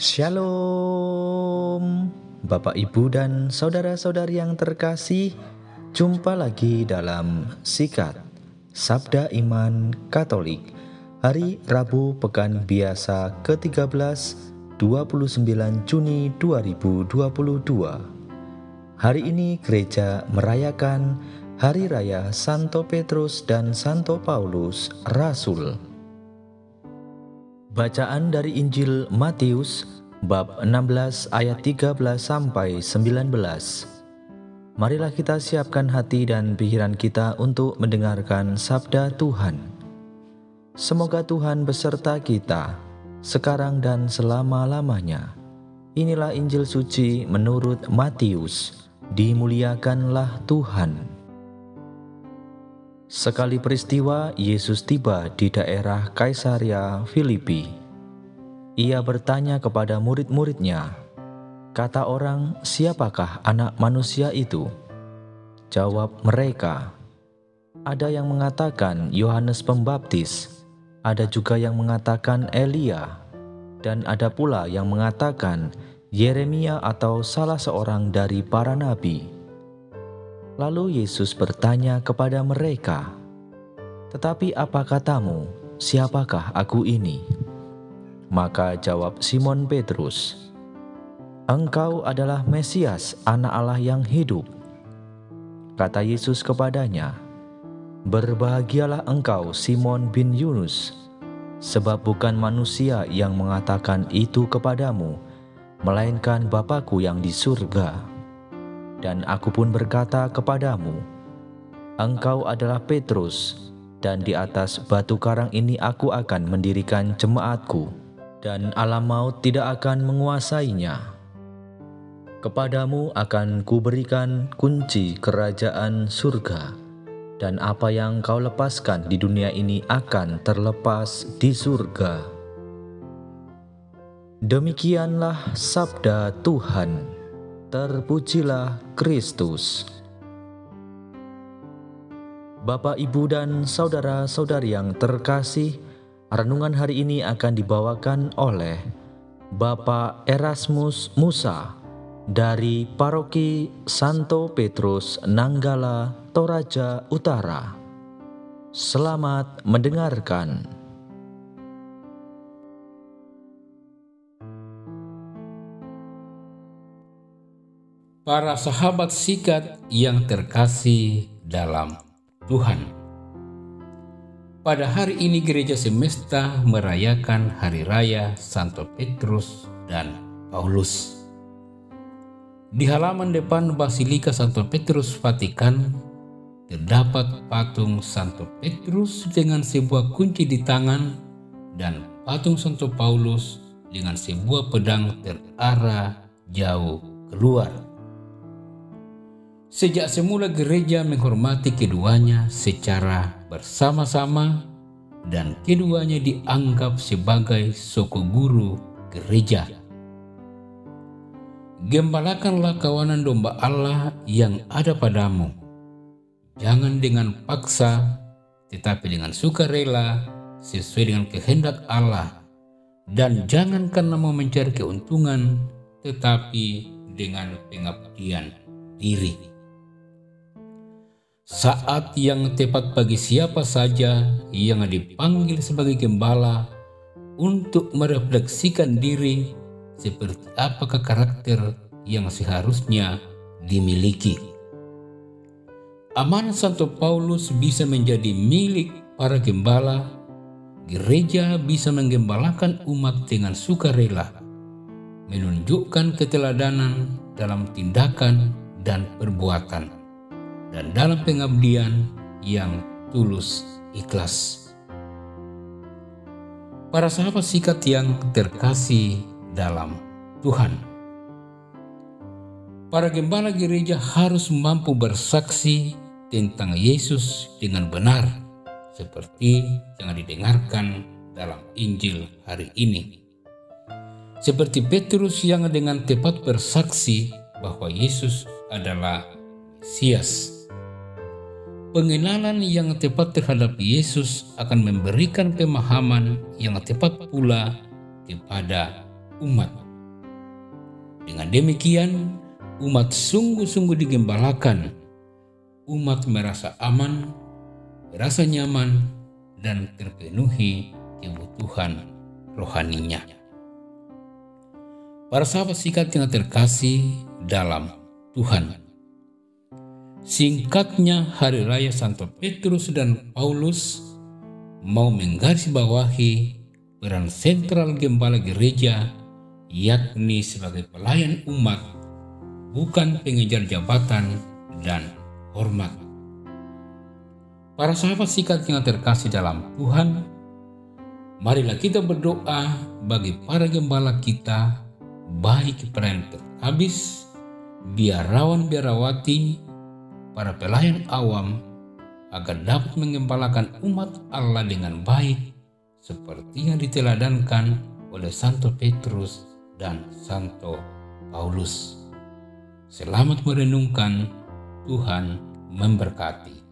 Shalom, Bapak, Ibu, dan saudara-saudari yang terkasih. Jumpa lagi dalam Sikat Sabda Iman Katolik, hari Rabu Pekan Biasa ke-13, 29 Juni 2022. Hari ini gereja merayakan Hari Raya Santo Petrus dan Santo Paulus Rasul. Bacaan dari Injil Matius bab 16 ayat 13 sampai 19. Marilah kita siapkan hati dan pikiran kita untuk mendengarkan sabda Tuhan. Semoga Tuhan beserta kita sekarang dan selama-lamanya. Inilah Injil suci menurut Matius. Dimuliakanlah Tuhan. Sekali peristiwa, Yesus tiba di daerah Kaisarea Filipi. Ia bertanya kepada murid-muridnya, "Kata orang, siapakah Anak Manusia itu?" Jawab mereka, "Ada yang mengatakan Yohanes Pembaptis, ada juga yang mengatakan Elia, dan ada pula yang mengatakan Yeremia atau salah seorang dari para nabi." Lalu Yesus bertanya kepada mereka, "Tetapi apa katamu, siapakah aku ini?" Maka jawab Simon Petrus, "Engkau adalah Mesias, Anak Allah yang hidup." Kata Yesus kepadanya, "Berbahagialah engkau, Simon bin Yunus, sebab bukan manusia yang mengatakan itu kepadamu, melainkan Bapa-Ku yang di surga. Dan aku pun berkata kepadamu, engkau adalah Petrus, dan di atas batu karang ini aku akan mendirikan jemaatku, dan alam maut tidak akan menguasainya. Kepadamu akan kuberikan kunci kerajaan surga, dan apa yang kau lepaskan di dunia ini akan terlepas di surga." Demikianlah sabda Tuhan. Terpujilah Kristus. Bapak, Ibu, dan saudara-saudari yang terkasih, renungan hari ini akan dibawakan oleh Bapak Erasmus Musa dari Paroki Santo Petrus Nanggala, Toraja Utara. Selamat mendengarkan. Para sahabat sikat yang terkasih dalam Tuhan. Pada hari ini gereja semesta merayakan Hari Raya Santo Petrus dan Paulus. Di halaman depan Basilika Santo Petrus Vatikan terdapat patung Santo Petrus dengan sebuah kunci di tangan dan patung Santo Paulus dengan sebuah pedang terarah jauh keluar. Sejak semula gereja menghormati keduanya secara bersama-sama dan keduanya dianggap sebagai suku guru gereja. Gembalakanlah kawanan domba Allah yang ada padamu. Jangan dengan paksa, tetapi dengan sukarela sesuai dengan kehendak Allah. Dan jangan karena mau mencari keuntungan, tetapi dengan pengabdian diri. Saat yang tepat bagi siapa saja yang dipanggil sebagai gembala untuk merefleksikan diri seperti apakah karakter yang seharusnya dimiliki. Amanat Santo Paulus bisa menjadi milik para gembala. Gereja bisa menggembalakan umat dengan sukarela, menunjukkan keteladanan dalam tindakan dan perbuatan, dan dalam pengabdian yang tulus ikhlas. Para sahabat sikat yang terkasih dalam Tuhan, para gembala gereja harus mampu bersaksi tentang Yesus dengan benar, seperti yang didengarkan dalam Injil hari ini. Seperti Petrus yang dengan tepat bersaksi bahwa Yesus adalah Mesias. Pengenalan yang tepat terhadap Yesus akan memberikan pemahaman yang tepat pula kepada umat. Dengan demikian, umat sungguh-sungguh digembalakan. Umat merasa aman, merasa nyaman, dan terpenuhi kebutuhan rohaninya. Para sahabat sikat yang terkasih dalam Tuhan, singkatnya Hari Raya Santo Petrus dan Paulus mau menggarisbawahi peran sentral gembala gereja, yakni sebagai pelayan umat, bukan pengejar jabatan dan hormat. Para sahabat sikat yang terkasih dalam Tuhan, marilah kita berdoa bagi para gembala kita, baik pelayan terhabis, biarawan biarawati, para pelayan awam, agar dapat menggembalakan umat Allah dengan baik, seperti yang diteladankan oleh Santo Petrus dan Santo Paulus. Selamat merenungkan, Tuhan memberkati.